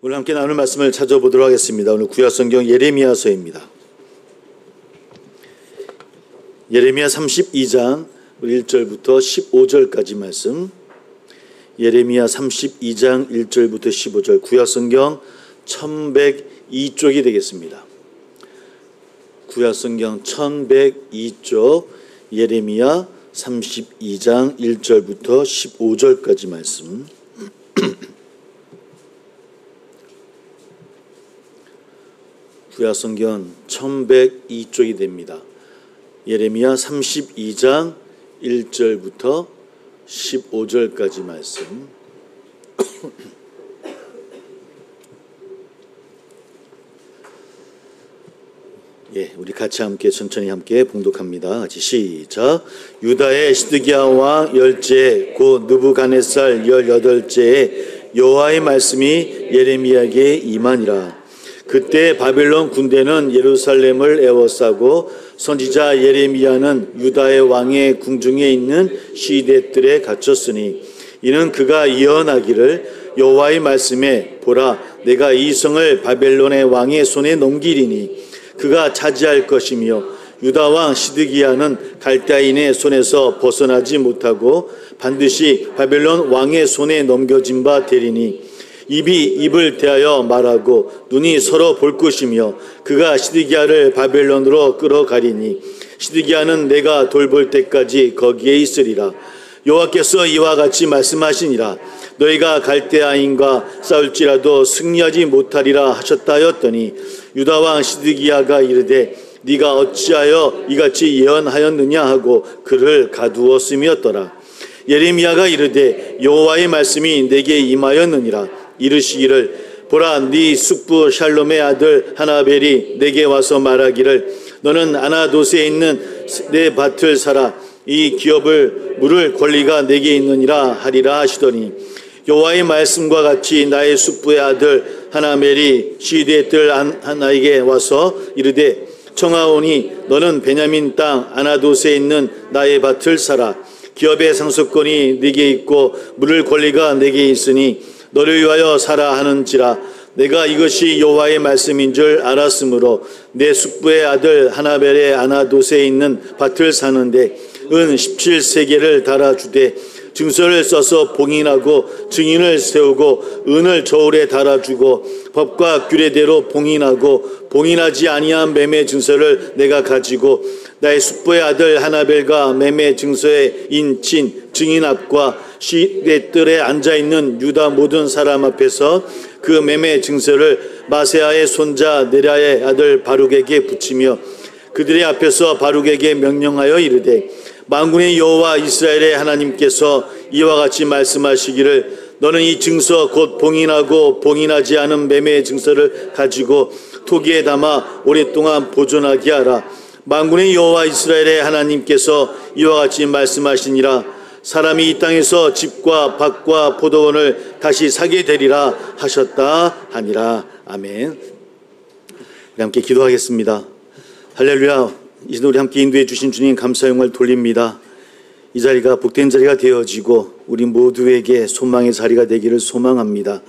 오늘 함께 나눌 말씀을 찾아보도록 하겠습니다. 오늘 구약성경 예레미야서입니다. 예레미야 32장 1절부터 15절까지 말씀. 예레미야 32장 1절부터 15절, 구약성경 1102쪽이 되겠습니다. 구약성경 1102쪽 예레미야 32장 1절부터 15절까지 말씀. 구약성경 1102쪽이 됩니다. 예레미야 32장 1절부터 15절까지 말씀. 예, 우리 같이 함께 천천히 함께 봉독합니다. 같이 시작. 유다의 시드기야 왕 10째 곧 느부갓네살 18째에 여호와의 말씀이 예레미야에게 임하니라. 그때 바벨론 군대는 예루살렘을 에워싸고 선지자 예레미야는 유다의 왕의 궁중에 있는 시대들에 갇혔으니 이는 그가 예언하기를 여호와의 말씀에 보라 내가 이 성을 바벨론의 왕의 손에 넘기리니 그가 차지할 것이며 유다 왕 시드기야는 갈대아인의 손에서 벗어나지 못하고 반드시 바벨론 왕의 손에 넘겨진 바 되리니 입이 입을 대하여 말하고 눈이 서로 볼 것이며 그가 시드기야를 바벨론으로 끌어가리니 시드기야는 내가 돌볼 때까지 거기에 있으리라. 여호와께서 이와 같이 말씀하시니라. 너희가 갈대아인과 싸울지라도 승리하지 못하리라 하셨다 하였더니 유다 왕 시드기야가 이르되 네가 어찌하여 이같이 예언하였느냐 하고 그를 가두었음이었더라. 예레미야가 이르되 여호와의 말씀이 내게 임하였느니라. 이르시기를 보라 네 숙부 샬롬의 아들 하나벨이 내게 와서 말하기를 너는 아나돗에 있는 내 밭을 사라 이 기업을 물을 권리가 내게 있느니라 하리라 하시더니 여호와의 말씀과 같이 나의 숙부의 아들 하나벨이 시드의 뜰 하나에게 와서 이르되 청하오니 너는 베냐민 땅 아나돗에 있는 나의 밭을 사라 기업의 상속권이 네게 있고 물을 권리가 내게 있으니 너를 위하여 사라 하는지라. 내가 이것이 여호와의 말씀인 줄 알았으므로 내 숙부의 아들 하나벨의 아나돗에 있는 밭을 사는데 은 17세겔을 달아주되 증서를 써서 봉인하고 증인을 세우고 은을 저울에 달아주고 법과 규례대로 봉인하고 봉인하지 아니한 매매 증서를 내가 가지고 나의 숙부의 아들 하나벨과 매매 증서에 인친 증인 앞과 시대 뜰에 앉아있는 유다 모든 사람 앞에서 그 매매 증서를 마세아의 손자 네랴의 아들 바룩에게 붙이며 그들의 앞에서 바룩에게 명령하여 이르되 만군의 여호와 이스라엘의 하나님께서 이와 같이 말씀하시기를 너는 이 증서 곧 봉인하고 봉인하지 않은 매매 증서를 가지고 토기에 담아 오랫동안 보존하게 하라. 만군의 여호와 이스라엘의 하나님께서 이와 같이 말씀하시니라. 사람이 이 땅에서 집과 밭과 포도원을 다시 사게 되리라 하셨다 하니라. 아멘. 우리 함께 기도하겠습니다. 할렐루야. 이 시간 우리 함께 인도해 주신 주님 감사 영광을 돌립니다. 이 자리가 복된 자리가 되어지고 우리 모두에게 소망의 자리가 되기를 소망합니다.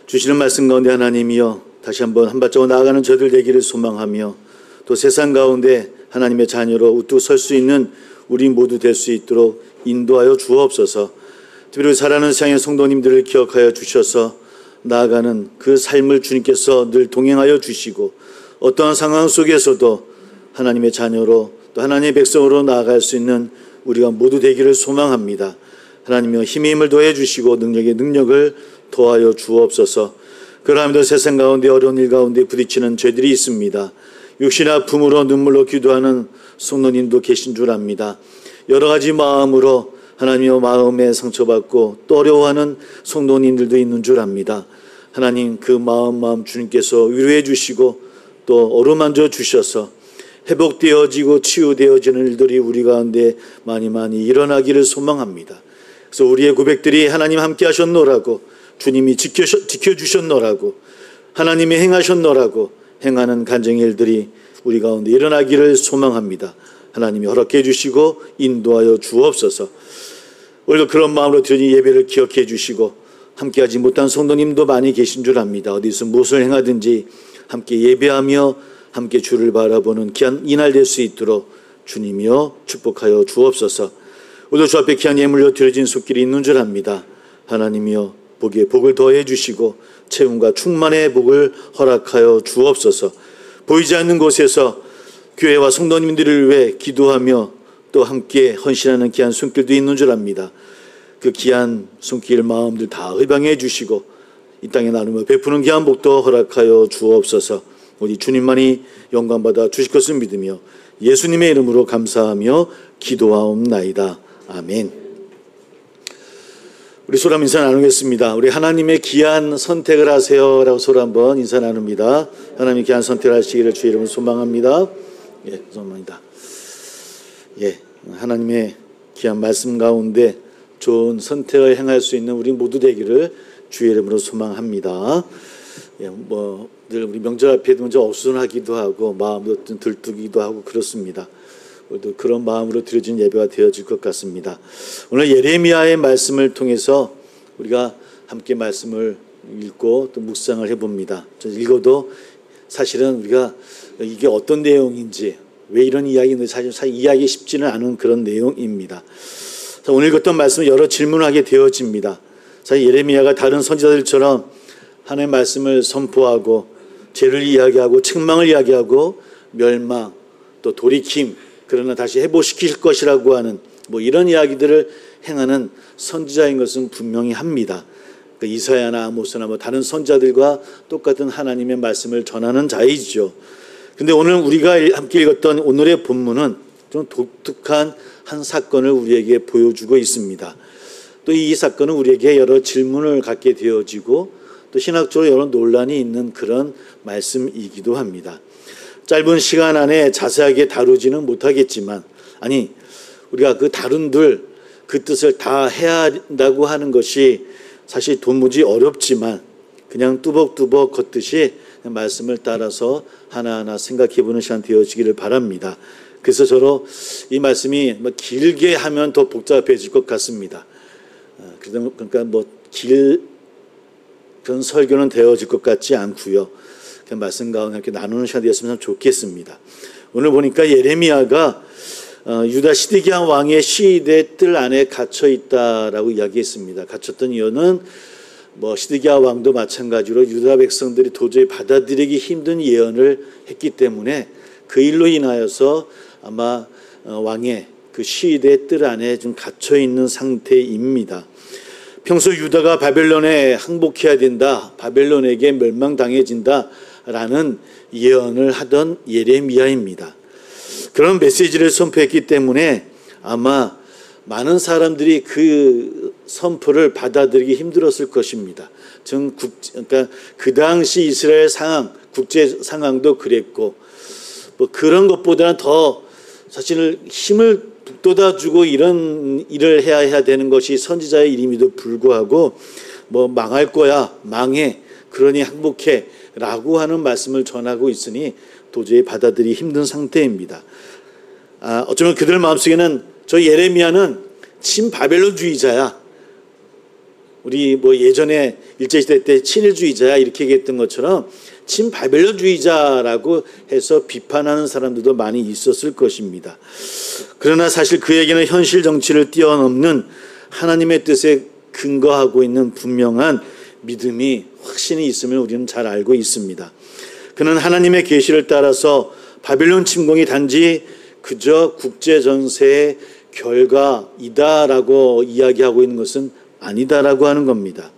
주시는 말씀 가운데 하나님이여 다시 한번 한 발자국 나아가는 저들 되기를 소망하며 또 세상 가운데 하나님의 자녀로 우뚝 설 수 있는 우리 모두 될 수 있도록 인도하여 주옵소서. 특별히 살아가는 세상의 성도님들을 기억하여 주셔서 나아가는 그 삶을 주님께서 늘 동행하여 주시고 어떠한 상황 속에서도 하나님의 자녀로 또 하나님의 백성으로 나아갈 수 있는 우리가 모두 되기를 소망합니다. 하나님이여 힘의 힘을 더해 주시고 능력의 능력을 더하여 주옵소서. 그러함에도 세상 가운데 어려운 일 가운데 부딪히는 죄들이 있습니다. 육신의 아픔으로 눈물로 기도하는 성도님도 계신 줄 압니다. 여러 가지 마음으로 하나님의 마음에 상처받고 또 어려워하는 성도님들도 있는 줄 압니다. 하나님 그 마음 주님께서 위로해 주시고 또 어루만져 주셔서 회복되어지고 치유되어지는 일들이 우리 가운데 많이 일어나기를 소망합니다. 그래서 우리의 고백들이 하나님 함께 하셨노라고 주님이 지켜주셨노라고 하나님이 행하셨노라고 행하는 간증의 일들이 우리 가운데 일어나기를 소망합니다. 하나님이 허락해 주시고 인도하여 주옵소서. 오늘도 그런 마음으로 드린 예배를 기억해 주시고 함께하지 못한 성도님도 많이 계신 줄 압니다. 어디서 무엇을 행하든지 함께 예배하며 함께 주를 바라보는 귀한 이날 될 수 있도록 주님이여 축복하여 주옵소서. 오늘 주 앞에 귀한 예물로 드려진 손길이 있는 줄 압니다. 하나님이여 복에 복을 더해 주시고 채움과 충만의 복을 허락하여 주옵소서. 보이지 않는 곳에서 교회와 성도님들을 위해 기도하며 또 함께 헌신하는 귀한 손길도 있는 줄 압니다. 그 귀한 손길 마음들 다 회방해 주시고 이 땅에 나누며 베푸는 귀한 복도 허락하여 주옵소서. 우리 주님만이 영광받아 주실 것을 믿으며 예수님의 이름으로 감사하며 기도하옵나이다. 아멘. 우리 서로 인사 나누겠습니다. 우리 하나님의 귀한 선택을 하세요 라고 서로 한번 인사 나눕니다. 하나님의 귀한 선택을 하시기를 주의 이름으로 소망합니다. 소망합니다. 하나님의 귀한 말씀 가운데 좋은 선택을 행할 수 있는 우리 모두 되기를 주의 이름으로 소망합니다. 늘 우리 명절 앞에 먼저 어수선하기도 하고 마음도 들뜨기도 하고 그렇습니다. 오늘도 그런 마음으로 드려진 예배가 되어질 것 같습니다. 오늘 예레미야의 말씀을 통해서 우리가 함께 말씀을 읽고 또 묵상을 해봅니다. 읽어도 사실은 우리가 이게 어떤 내용인지 왜 이런 이야기인지 사실 이해하기 쉽지는 않은 그런 내용입니다. 오늘 읽었던 말씀은 여러 질문하게 되어집니다. 사실 예레미야가 다른 선지자들처럼 하나님의 말씀을 선포하고 죄를 이야기하고 책망을 이야기하고 멸망 또 돌이킴 그러나 다시 회복시킬 것이라고 하는 이런 이야기들을 행하는 선지자인 것은 분명히 합니다. 이사야나 아모스나 다른 선지자들과 똑같은 하나님의 말씀을 전하는 자이죠. 근데 오늘 우리가 함께 읽었던 오늘의 본문은 좀 독특한 한 사건을 우리에게 보여주고 있습니다. 또 이 사건은 우리에게 여러 질문을 갖게 되어지고 또 신학적으로 여러 논란이 있는 그런 말씀이기도 합니다. 짧은 시간 안에 자세하게 다루지는 못하겠지만 우리가 그 다룬들 그 뜻을 다 해야 한다고 하는 것이 사실 도무지 어렵지만 그냥 뚜벅뚜벅 걷듯이 말씀을 따라서 하나하나 생각해보는 시간 되어지기를 바랍니다. 그래서 저로 이 말씀이 길게 하면 더 복잡해질 것 같습니다. 그러니까 그런 설교는 되어질 것 같지 않고요. 그냥 말씀 가운데 이렇게 나누는 시간이 되었으면 좋겠습니다. 오늘 보니까 예레미야가 유다 시드기야 왕의 시대 뜰 안에 갇혀 있다라고 이야기했습니다. 갇혔던 이유는 시드기야 왕도 마찬가지로 유다 백성들이 도저히 받아들이기 힘든 예언을 했기 때문에 그 일로 인하여서 아마 왕의 그 시대 뜰 안에 좀 갇혀 있는 상태입니다. 평소 유다가 바벨론에 항복해야 된다, 바벨론에게 멸망당해진다라는 예언을 하던 예레미야입니다. 그런 메시지를 선포했기 때문에 아마 많은 사람들이 그 선포를 받아들이기 힘들었을 것입니다. 그러니까 그 당시 이스라엘 상황, 국제 상황도 그랬고 그런 것보다는 더 사실 힘을 북돋아주고 이런 일을 해야 되는 것이 선지자의 일임에도 불구하고 망할 거야, 망해, 그러니 항복해 라고 하는 말씀을 전하고 있으니 도저히 받아들이기 힘든 상태입니다. 어쩌면 그들 마음속에는 저 예레미야는 친바벨론주의자야, 우리 예전에 일제시대 때 친일주의자야 이렇게 얘기했던 것처럼 친바벨론주의자라고 해서 비판하는 사람들도 많이 있었을 것입니다. 그러나 사실 그에게는 현실 정치를 뛰어넘는 하나님의 뜻에 근거하고 있는 분명한 믿음이 확신이 있음을 우리는 잘 알고 있습니다. 그는 하나님의 계시를 따라서 바벨론 침공이 단지 그저 국제전세의 결과이다라고 이야기하고 있는 것은 아니다라고 하는 겁니다.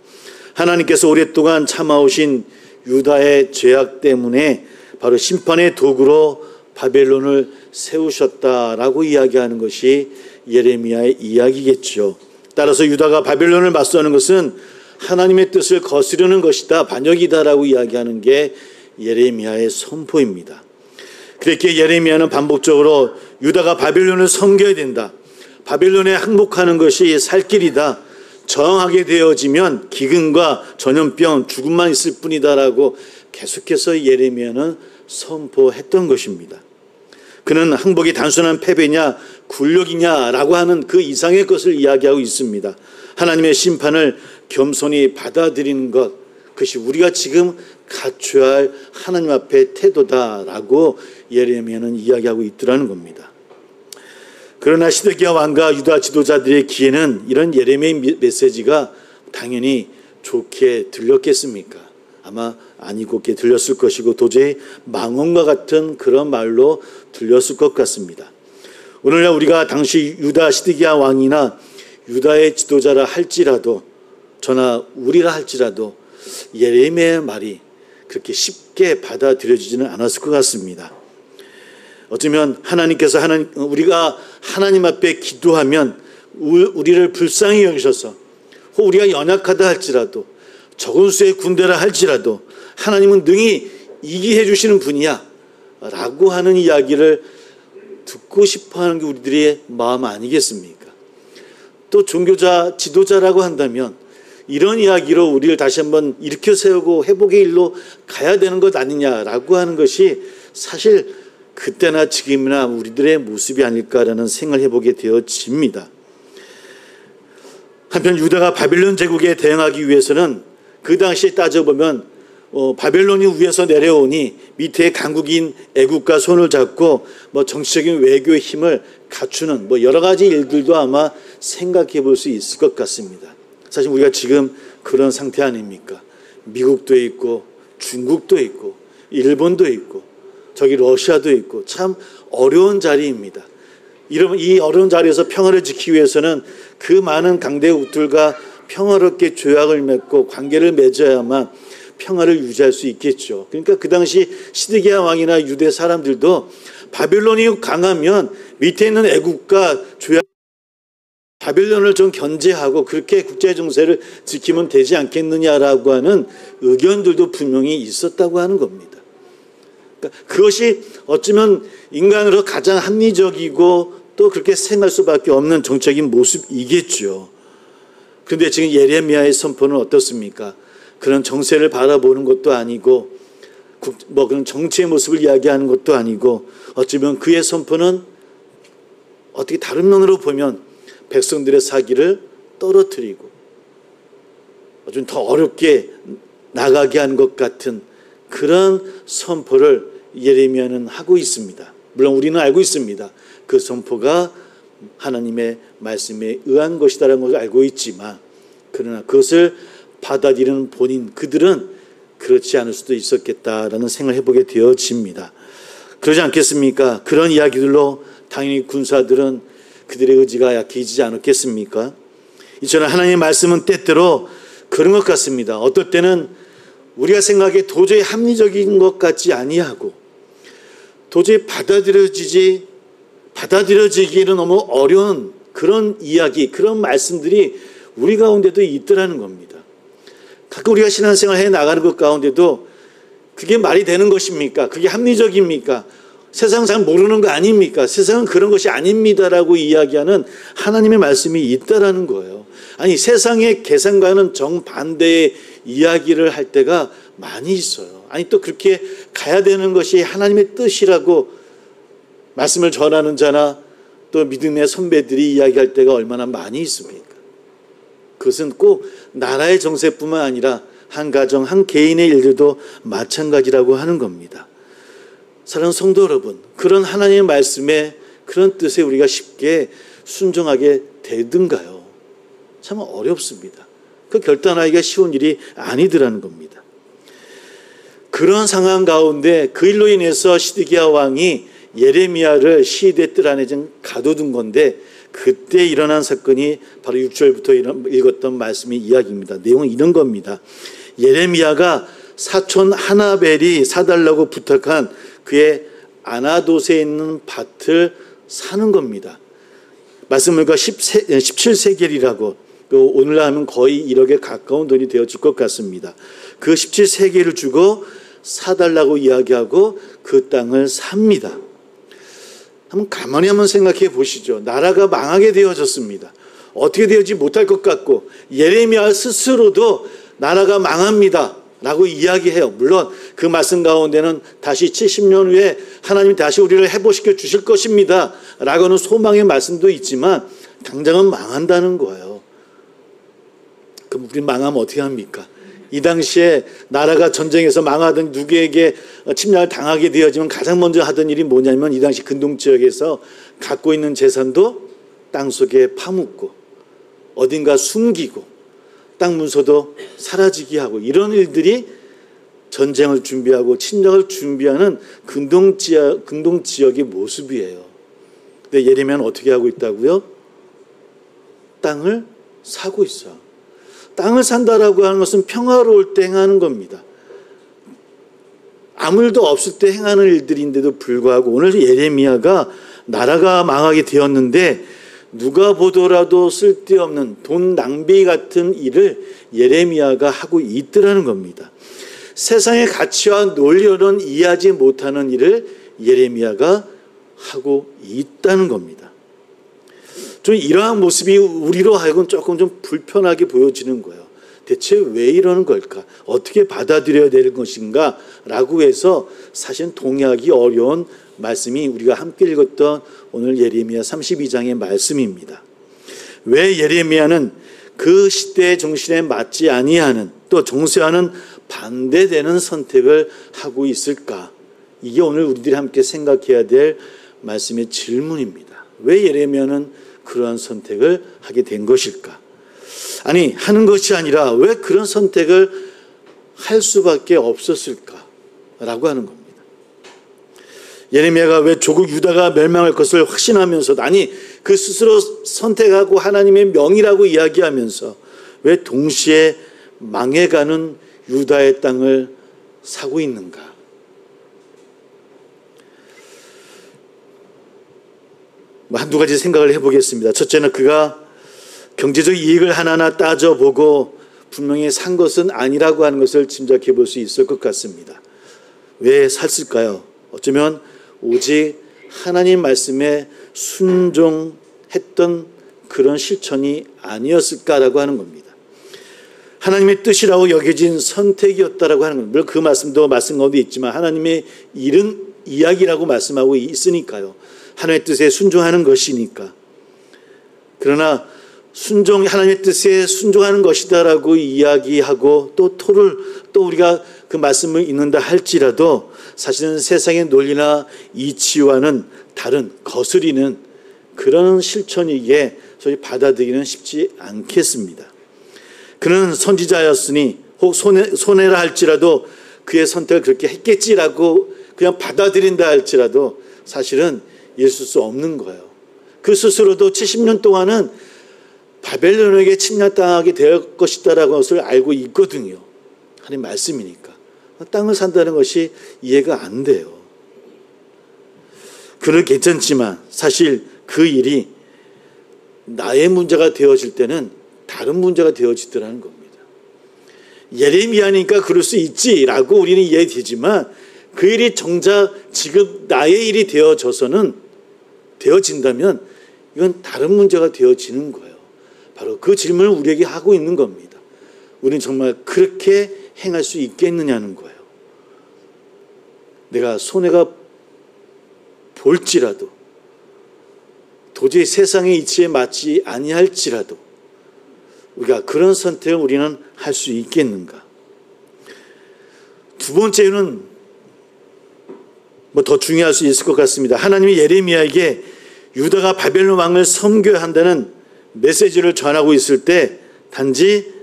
하나님께서 오랫동안 참아오신 유다의 죄악 때문에 바로 심판의 도구로 바벨론을 세우셨다라고 이야기하는 것이 예레미야의 이야기겠죠. 따라서 유다가 바벨론을 맞서는 것은 하나님의 뜻을 거스르는 것이다, 반역이다라고 이야기하는 게 예레미야의 선포입니다. 그렇게 예레미야는 반복적으로 유다가 바벨론을 섬겨야 된다, 바벨론에 항복하는 것이 살 길이다, 저항하게 되어지면 기근과 전염병, 죽음만 있을 뿐이다라고 계속해서 예레미야는 선포했던 것입니다. 그는 항복이 단순한 패배냐 굴욕이냐라고 하는 그 이상의 것을 이야기하고 있습니다. 하나님의 심판을 겸손히 받아들이는 것, 그것이 우리가 지금 갖춰야 할 하나님 앞의 태도다라고 예레미야는 이야기하고 있더라는 겁니다. 그러나 시드기야 왕과 유다 지도자들의 귀에는 이런 예레미야의 메시지가 당연히 좋게 들렸겠습니까? 아마 안 좋게 들렸을 것이고 도저히 망언과 같은 그런 말로 들렸을 것 같습니다. 오늘날 우리가 당시 유다 시드기야 왕이나 유다의 지도자라 할지라도, 저나 우리라 할지라도 예레미야의 말이 그렇게 쉽게 받아들여지지는 않았을 것 같습니다. 어쩌면 하나님께서 우리가 하나님 앞에 기도하면 우리를 불쌍히 여기셔서, 혹 우리가 연약하다 할지라도, 적은 수의 군대라 할지라도 하나님은 능히 이기해 주시는 분이야 라고 하는 이야기를 듣고 싶어하는 게 우리들의 마음 아니겠습니까? 또 종교자, 지도자라고 한다면 이런 이야기로 우리를 다시 한번 일으켜 세우고 회복의 일로 가야 되는 것 아니냐라고 하는 것이 사실 그때나 지금이나 우리들의 모습이 아닐까라는 생각을 해보게 되어집니다. 한편 유다가 바벨론 제국에 대응하기 위해서는 그 당시에 따져보면 바벨론이 위에서 내려오니 밑에 강국인 애국과 손을 잡고 정치적인 외교의 힘을 갖추는 여러 가지 일들도 아마 생각해 볼 수 있을 것 같습니다. 사실 우리가 지금 그런 상태 아닙니까? 미국도 있고 중국도 있고 일본도 있고 저기 러시아도 있고 참 어려운 자리입니다. 이 어려운 자리에서 평화를 지키기 위해서는 그 많은 강대국들과 평화롭게 조약을 맺고 관계를 맺어야만 평화를 유지할 수 있겠죠. 그러니까 그 당시 시드기야 왕이나 유대 사람들도 바벨론이 강하면 밑에 있는 애국과 조약, 바벨론을 좀 견제하고 그렇게 국제 정세를 지키면 되지 않겠느냐라고 하는 의견들도 분명히 있었다고 하는 겁니다. 그러니까 그것이 어쩌면 인간으로 가장 합리적이고 또 그렇게 생각할 수밖에 없는 정책인 모습이겠죠. 그런데 지금 예레미야의 선포는 어떻습니까? 그런 정세를 바라보는 것도 아니고 그런 정치의 모습을 이야기하는 것도 아니고 어쩌면 그의 선포는 어떻게 다른 면으로 보면 백성들의 사기를 떨어뜨리고 좀 더 어렵게 나가게 하는 것 같은 그런 선포를 예레미야는 하고 있습니다. 물론 우리는 알고 있습니다. 그 선포가 하나님의 말씀에 의한 것이다라는 것을 알고 있지만, 그러나 그것을 받아들이는 본인 그들은 그렇지 않을 수도 있었겠다라는 생각을 해보게 되어집니다. 그러지 않겠습니까? 그런 이야기들로 당연히 군사들은 그들의 의지가 약해지지 않았겠습니까? 이처럼 하나님의 말씀은 때때로 그런 것 같습니다. 어떨 때는 우리가 생각에 도저히 합리적인 것 같지 아니하고 도저히 받아들여지기는 너무 어려운 그런 이야기, 그런 말씀들이 우리 가운데도 있더라는 겁니다. 가끔 우리가 신앙생활 해 나가는 것 가운데도 그게 말이 되는 것입니까? 그게 합리적입니까? 세상 잘 모르는 거 아닙니까? 세상은 그런 것이 아닙니다라고 이야기하는 하나님의 말씀이 있다라는 거예요. 아니, 세상의 계산과는 정반대의 이야기를 할 때가 많이 있어요. 아니, 또 그렇게 가야 되는 것이 하나님의 뜻이라고 말씀을 전하는 자나 또 믿음의 선배들이 이야기할 때가 얼마나 많이 있습니까? 그것은 꼭 나라의 정세뿐만 아니라 한 가정, 한 개인의 일들도 마찬가지라고 하는 겁니다. 사랑하는 성도 여러분, 그런 하나님의 말씀에, 그런 뜻에 우리가 쉽게 순종하게 되든가요? 참 어렵습니다. 그 결단하기가 쉬운 일이 아니더라는 겁니다. 그런 상황 가운데 그 일로 인해서 시드기야 왕이 예레미야를 시대 뜰 안에 좀 가둬둔 건데, 그때 일어난 사건이 바로 6절부터 읽었던 말씀의 이야기입니다. 내용은 이런 겁니다. 예레미야가 사촌 하나벨이 사달라고 부탁한 그의 아나돗에 있는 밭을 사는 겁니다. 말씀물과 17세겔이라고, 오늘날 하면 거의 1억에 가까운 돈이 되어질 것 같습니다. 그 17세겔을 주고 사달라고 이야기하고 그 땅을 삽니다. 한번 가만히 한번 생각해 보시죠. 나라가 망하게 되어졌습니다. 어떻게 되어지지 못할 것 같고, 예레미야 스스로도 나라가 망합니다 라고 이야기해요. 물론 그 말씀 가운데는 다시 70년 후에 하나님이 다시 우리를 회복시켜 주실 것입니다 라고는 소망의 말씀도 있지만 당장은 망한다는 거예요. 그럼 우리 망하면 어떻게 합니까? 이 당시에 나라가 전쟁에서 망하던 누구에게 침략을 당하게 되어지면 가장 먼저 하던 일이 뭐냐면 이 당시 근동지역에서 갖고 있는 재산도 땅속에 파묻고 어딘가 숨기고 땅 문서도 사라지게 하고 이런 일들이 전쟁을 준비하고 침략을 준비하는 근동지역의 모습이에요. 근데 예레미야는 어떻게 하고 있다고요? 땅을 사고 있어요. 땅을 산다라고 하는 것은 평화로울 때 행하는 겁니다. 아무 일도 없을 때 행하는 일들인데도 불구하고 오늘 예레미야가 나라가 망하게 되었는데 누가 보더라도 쓸데없는 돈 낭비 같은 일을 예레미야가 하고 있더라는 겁니다. 세상의 가치와 논리로는 이해하지 못하는 일을 예레미야가 하고 있다는 겁니다. 좀 이러한 모습이 우리로 하여금 조금 좀 불편하게 보여지는 거예요. 대체 왜 이러는 걸까? 어떻게 받아들여야 되는 것인가? 라고 해서 사실 동의하기 어려운 말씀이 우리가 함께 읽었던 오늘 예레미야 32장의 말씀입니다. 왜 예레미야는 그 시대의 정신에 맞지 아니하는 또 정세와는 반대되는 선택을 하고 있을까? 이게 오늘 우리들이 함께 생각해야 될 말씀의 질문입니다. 왜 예레미야는 그러한 선택을 하게 된 것일까? 아니, 하는 것이 아니라 왜 그런 선택을 할 수밖에 없었을까? 라고 하는 겁니다. 예레미야가 왜 조국 유다가 멸망할 것을 확신하면서도 아니 그 스스로 선택하고 하나님의 명이라고 이야기하면서 왜 동시에 망해가는 유다의 땅을 사고 있는가? 한두 가지 생각을 해보겠습니다. 첫째는 그가 경제적 이익을 하나하나 따져보고 분명히 산 것은 아니라고 하는 것을 짐작해 볼 수 있을 것 같습니다. 왜 샀을까요? 어쩌면 오직 하나님 말씀에 순종했던 그런 실천이 아니었을까라고 하는 겁니다. 하나님의 뜻이라고 여겨진 선택이었다라고 하는 겁니다. 물론 그 말씀도 말씀 가운데 있지만 하나님의 일은 이야기라고 말씀하고 있으니까요. 하나님의 뜻에 순종하는 것이니까. 그러나 하나님의 뜻에 순종하는 것이다라고 이야기하고 또 우리가 그 말씀을 읽는다 할지라도 사실은 세상의 논리나 이치와는 다른 거스리는 그런 실천이기에 소위 받아들이기는 쉽지 않겠습니다. 그는 선지자였으니 혹 손해라 할지라도 그의 선택을 그렇게 했겠지라고 그냥 받아들인다 할지라도 사실은 있을 수 없는 거예요. 그 스스로도 70년 동안은 바벨론에게 침략당하게 될 것이다라고 것을 알고 있거든요. 하나님 말씀이니까. 땅을 산다는 것이 이해가 안 돼요. 그는 괜찮지만 사실 그 일이 나의 문제가 되어질 때는 다른 문제가 되어지더라는 겁니다. 예레미야니까 그럴 수 있지라고 우리는 이해되지만 그 일이 정작 지금 나의 일이 되어진다면 이건 다른 문제가 되어지는 거예요. 바로 그 질문을 우리에게 하고 있는 겁니다. 우리는 정말 그렇게 행할 수 있겠느냐는 거예요. 내가 손해가 볼지라도 도저히 세상의 이치에 맞지 아니할지라도 우리가 그런 선택을 우리는 할 수 있겠는가? 두 번째 이유는 더 중요할 수 있을 것 같습니다. 하나님이 예레미야에게 유다가 바벨론 왕을 섬겨야 한다는 메시지를 전하고 있을 때 단지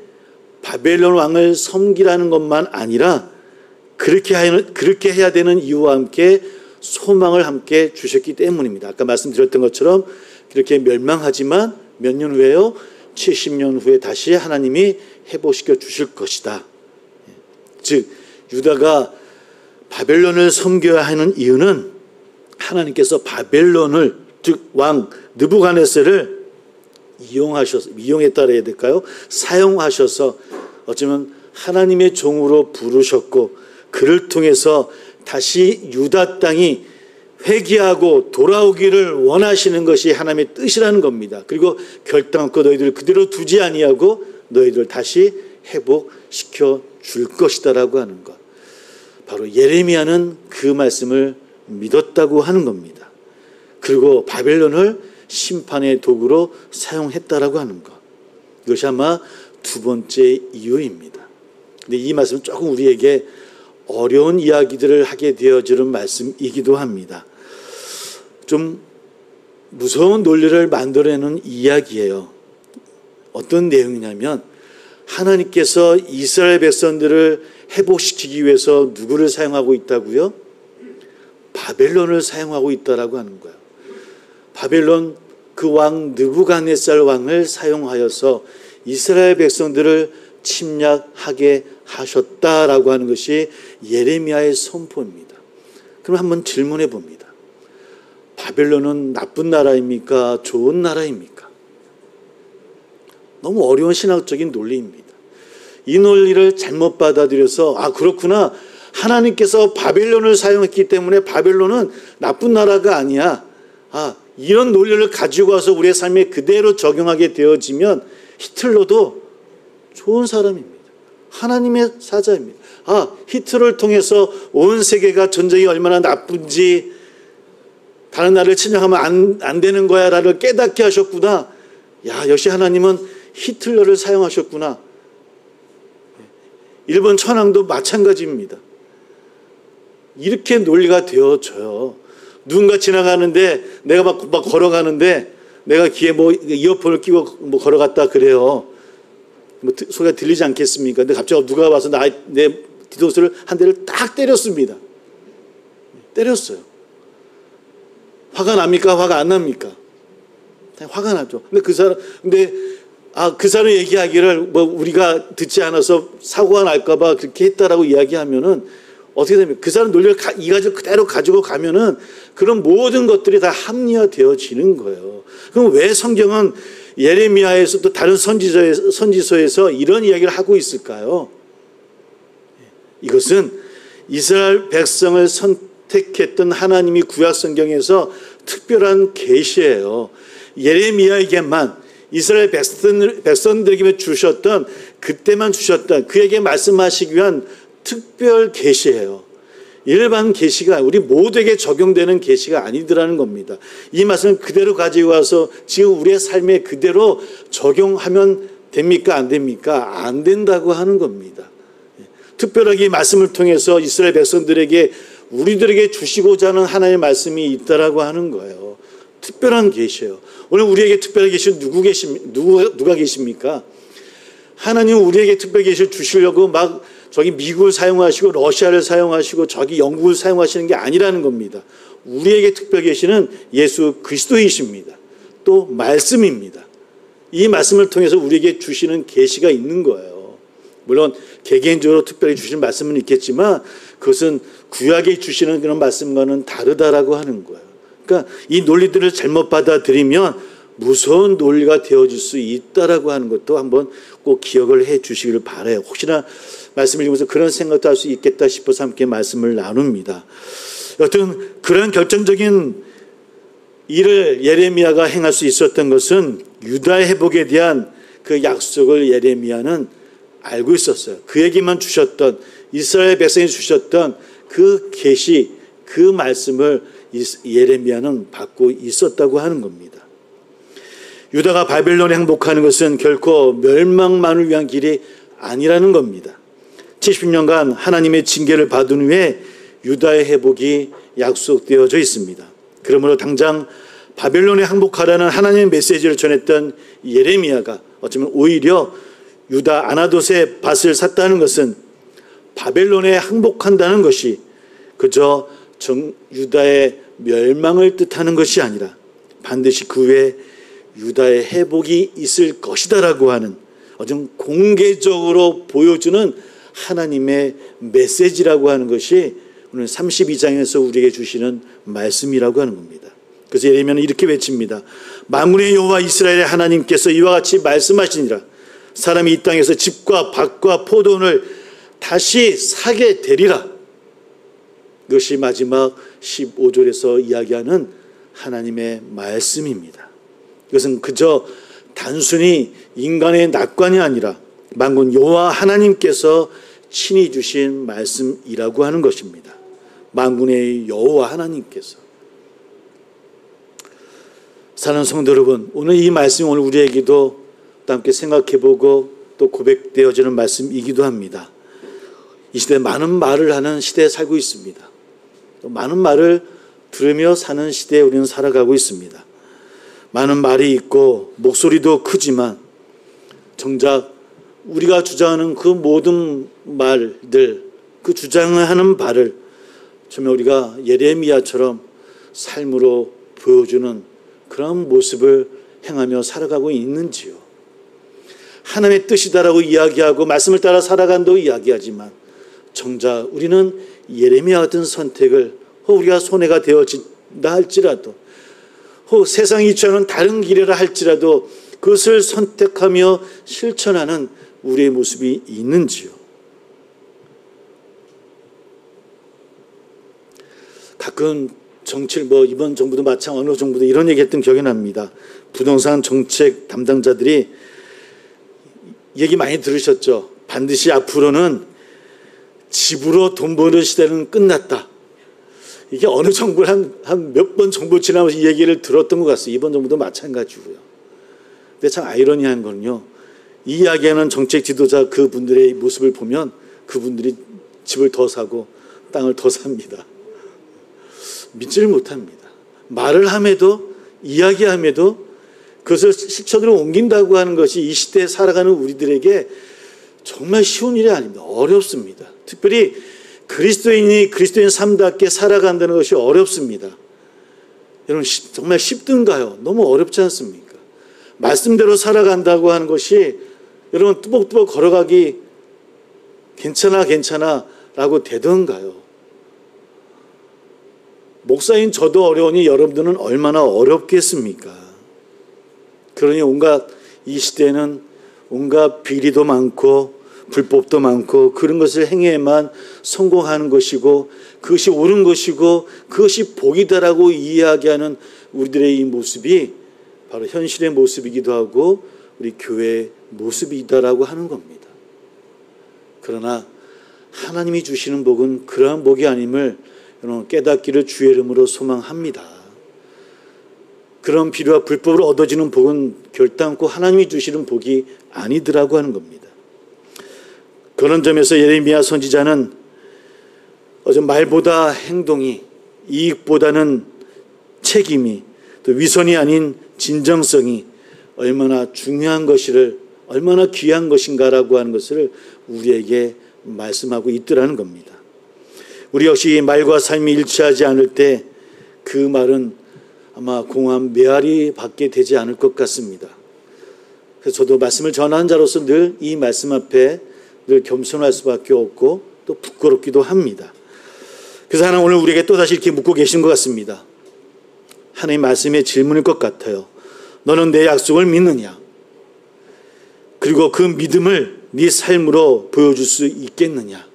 바벨론 왕을 섬기라는 것만 아니라 그렇게 해야 되는 이유와 함께 소망을 함께 주셨기 때문입니다. 아까 말씀드렸던 것처럼 그렇게 멸망하지만 몇 년 후에요? 70년 후에 다시 하나님이 회복시켜 주실 것이다. 즉 유다가 바벨론을 섬겨야 하는 이유는 하나님께서 바벨론을 즉 왕 느부갓네살을 이용했다 해야 될까요? 사용하셔서 어쩌면 하나님의 종으로 부르셨고 그를 통해서 다시 유다 땅이 회개하고 돌아오기를 원하시는 것이 하나님의 뜻이라는 겁니다. 그리고 결단코 너희들을 그대로 두지 아니하고 너희들 다시 회복시켜 줄 것이다라고 하는 것. 바로 예레미야는 그 말씀을 믿었다고 하는 겁니다. 그리고 바벨론을 심판의 도구로 사용했다라고 하는 것. 이것이 아마 두 번째 이유입니다. 근데 이 말씀은 조금 우리에게 어려운 이야기들을 하게 되어지는 말씀이기도 합니다. 좀 무서운 논리를 만들어내는 이야기예요. 어떤 내용이냐면 하나님께서 이스라엘 백성들을 회복시키기 위해서 누구를 사용하고 있다고요? 바벨론을 사용하고 있다라고 하는 거예요. 바벨론 그 왕 느부갓네살 왕을 사용하여서 이스라엘 백성들을 침략하게 하셨다라고 하는 것이 예레미야의 선포입니다. 그럼 한번 질문해 봅니다. 바벨론은 나쁜 나라입니까? 좋은 나라입니까? 너무 어려운 신학적인 논리입니다. 이 논리를 잘못 받아들여서 그렇구나. 하나님께서 바벨론을 사용했기 때문에 바벨론은 나쁜 나라가 아니야. 이런 논리를 가지고 와서 우리의 삶에 그대로 적용하게 되어지면 히틀러도 좋은 사람입니다. 하나님의 사자입니다. 히틀러를 통해서 온 세계가 전쟁이 얼마나 나쁜지 다른 나라를 침략하면 안 되는 거야 라를 깨닫게 하셨구나. 역시 하나님은 히틀러를 사용하셨구나. 일본 천황도 마찬가지입니다. 이렇게 논리가 되어져요. 누군가 지나가는데 내가 막 걸어가는데 내가 귀에 이어폰을 끼고 걸어갔다 그래요. 소리가 들리지 않겠습니까? 근데 갑자기 누가 와서 내 뒤통수를 한 대를 딱 때렸습니다. 때렸어요. 화가 납니까? 화가 안 납니까? 화가 나죠. 근데 그 사람 얘기하기를 우리가 듣지 않아서 사고가 날까봐 그렇게 했다라고 이야기하면은 어떻게 됩니까? 그 사람 논리를 이 가지고 그대로 가지고 가면은 그런 모든 것들이 다 합리화되어지는 거예요. 그럼 왜 성경은 예레미야에서 또 다른 선지서에서 이런 이야기를 하고 있을까요? 이것은 이스라엘 백성을 선택했던 하나님이 구약 성경에서 특별한 계시예요. 예레미야에게만 이스라엘 백성들에게 주셨던 그때만 주셨던 그에게 말씀하시기 위한 특별 계시예요. 일반 계시가 우리 모두에게 적용되는 계시가 아니더라는 겁니다. 이 말씀을 그대로 가지고 와서 지금 우리의 삶에 그대로 적용하면 됩니까? 안 됩니까? 안 된다고 하는 겁니다. 특별하게 이 말씀을 통해서 이스라엘 백성들에게 우리들에게 주시고자 하는 하나님의 말씀이 있다라고 하는 거예요. 특별한 계시예요. 오늘 우리에게 특별한 계시는 누가 계십니까? 하나님은 우리에게 특별 계시를 주시려고 막 저기 미국을 사용하시고 러시아를 사용하시고 저기 영국을 사용하시는 게 아니라는 겁니다. 우리에게 특별 계시는 예수 그리스도이십니다. 또 말씀입니다. 이 말씀을 통해서 우리에게 주시는 계시가 있는 거예요. 물론 개개인적으로 특별히 주시는 말씀은 있겠지만 그것은 구약에 주시는 그런 말씀과는 다르다라고 하는 거예요. 그러니까 이 논리들을 잘못 받아들이면 무서운 논리가 되어질 수 있다라고 하는 것도 한번 꼭 기억을 해 주시기를 바라요. 혹시나 말씀을 읽으면서 그런 생각도 할 수 있겠다 싶어서 함께 말씀을 나눕니다. 여튼 그런 결정적인 일을 예레미야가 행할 수 있었던 것은 유다의 회복에 대한 그 약속을 예레미야는 알고 있었어요. 그에게만 주셨던 이스라엘 백성이 주셨던 그 계시, 그 말씀을 예레미야는 받고 있었다고 하는 겁니다. 유다가 바벨론에 항복하는 것은 결코 멸망만을 위한 길이 아니라는 겁니다. 70년간 하나님의 징계를 받은 후에 유다의 회복이 약속되어져 있습니다. 그러므로 당장 바벨론에 항복하라는 하나님의 메시지를 전했던 예레미야가 어쩌면 오히려 유다 아나돗의 밭을 샀다는 것은 바벨론에 항복한다는 것이 그저 유다의 멸망을 뜻하는 것이 아니라 반드시 그 후에 유다의 회복이 있을 것이다라고 하는 어좀 공개적으로 보여주는 하나님의 메시지라고 하는 것이 오늘 32장에서 우리에게 주시는 말씀이라고 하는 겁니다. 그래서 예레미야는 이렇게 외칩니다. 만군의 여호와 이스라엘의 하나님께서 이와 같이 말씀하시니라. 사람이 이 땅에서 집과 밭과 포도원을 다시 사게 되리라. 이것이 마지막 15절에서 이야기하는 하나님의 말씀입니다. 이것은 그저 단순히 인간의 낙관이 아니라 만군 여호와 하나님께서 친히 주신 말씀이라고 하는 것입니다. 만군의 여호와 하나님께서. 사랑하는 성도 여러분, 오늘 이 말씀이 오늘 우리에게도 또 함께 생각해보고 또 고백되어지는 말씀이기도 합니다. 이 시대에 많은 말을 하는 시대에 살고 있습니다. 또 많은 말을 들으며 사는 시대에 우리는 살아가고 있습니다. 많은 말이 있고 목소리도 크지만 정작 우리가 주장하는 그 모든 말들, 그 주장하는 바를 정말 우리가 예레미야처럼 삶으로 보여주는 그런 모습을 행하며 살아가고 있는지요. 하나님의 뜻이다라고 이야기하고 말씀을 따라 살아간다고 이야기하지만 정작 우리는 예레미야 같은 선택을 우리가 손해가 되어진다 할지라도 세상이 취하는 다른 길이라 할지라도 그것을 선택하며 실천하는 우리의 모습이 있는지요. 가끔 정치를 이번 정부도 마찬가지 어느 정부도 이런 얘기했던 기억이 납니다. 부동산 정책 담당자들이 얘기 많이 들으셨죠. 반드시 앞으로는 집으로 돈 버는 시대는 끝났다. 이게 어느 정부 한 몇 번 정부 지나면서 이 얘기를 들었던 것 같습니다. 이번 정부도 마찬가지고요. 근데 참 아이러니한 건요. 이 이야기하는 정책 지도자 그분들의 모습을 보면 그분들이 집을 더 사고 땅을 더 삽니다. 믿지를 못합니다. 말을 함에도 이야기함에도 그것을 실천으로 옮긴다고 하는 것이 이 시대에 살아가는 우리들에게 정말 쉬운 일이 아닙니다. 어렵습니다. 특별히 그리스도인이 그리스도인 삶답게 살아간다는 것이 어렵습니다. 여러분 정말 쉽든가요? 너무 어렵지 않습니까? 말씀대로 살아간다고 하는 것이 여러분 뚜벅뚜벅 걸어가기 괜찮아 라고 되던가요? 목사인 저도 어려우니 여러분들은 얼마나 어렵겠습니까? 그러니 이 시대에는 온갖 비리도 많고 불법도 많고 그런 것을 행해야만 성공하는 것이고 그것이 옳은 것이고 그것이 복이다라고 이야기하는 우리들의 이 모습이 바로 현실의 모습이기도 하고 우리 교회의 모습이다라고 하는 겁니다. 그러나 하나님이 주시는 복은 그러한 복이 아님을 여러분 깨닫기를 주의 이름으로 소망합니다. 그런 비리와 불법으로 얻어지는 복은 결단코 하나님이 주시는 복이 아니더라고 하는 겁니다. 그런 점에서 예레미야 선지자는 말보다 행동이, 이익보다는 책임이, 또 위선이 아닌 진정성이 얼마나 중요한 것을, 얼마나 귀한 것인가라고 하는 것을 우리에게 말씀하고 있더라는 겁니다. 우리 역시 말과 삶이 일치하지 않을 때 그 말은 아마 공허한 메아리 받게 되지 않을 것 같습니다. 그래서 저도 말씀을 전하는 자로서 늘 이 말씀 앞에 늘 겸손할 수밖에 없고 또 부끄럽기도 합니다. 그래서 하나님 오늘 우리에게 또다시 이렇게 묻고 계신 것 같습니다. 하나님 말씀의 질문일 것 같아요. 너는 내 약속을 믿느냐? 그리고 그 믿음을 네 삶으로 보여줄 수 있겠느냐?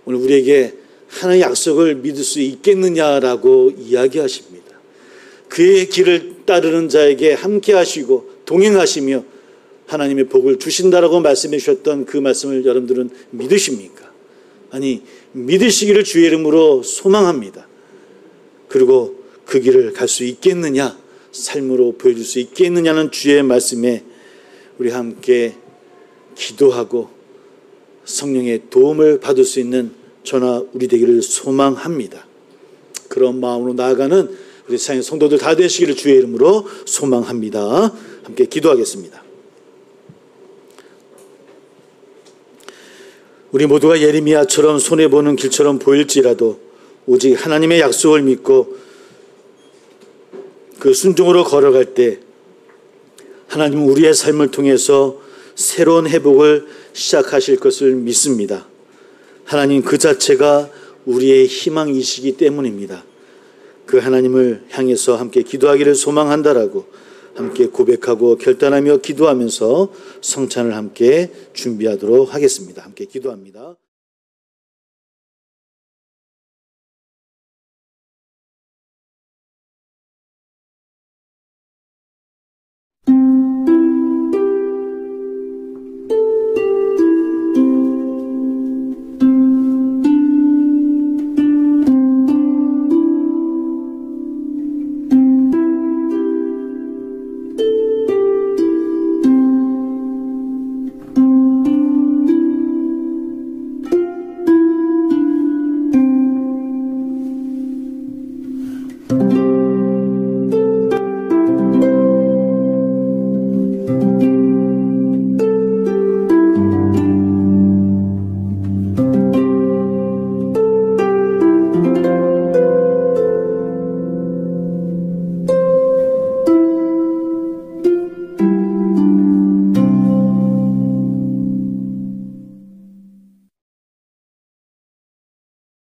오늘 우리에게 하나님의 약속을 믿을 수 있겠느냐라고 이야기하십니다. 그의 길을 따르는 자에게 함께 하시고 동행하시며 하나님의 복을 주신다라고 말씀해 주셨던 그 말씀을 여러분들은 믿으십니까? 아니, 믿으시기를 주의 이름으로 소망합니다. 그리고 그 길을 갈 수 있겠느냐, 삶으로 보여줄 수 있겠느냐는 주의 말씀에 우리 함께 기도하고 성령의 도움을 받을 수 있는 저나 우리 되기를 소망합니다. 그런 마음으로 나아가는 우리 세상의 성도들 다 되시기를 주의 이름으로 소망합니다. 함께 기도하겠습니다. 우리 모두가 예레미야처럼 손해보는 길처럼 보일지라도 오직 하나님의 약속을 믿고 그 순종으로 걸어갈 때 하나님은 우리의 삶을 통해서 새로운 회복을 시작하실 것을 믿습니다. 하나님 그 자체가 우리의 희망이시기 때문입니다. 그 하나님을 향해서 함께 기도하기를 소망한다라고 함께 고백하고 결단하며 기도하면서 성찬을 함께 준비하도록 하겠습니다. 함께 기도합니다. 네.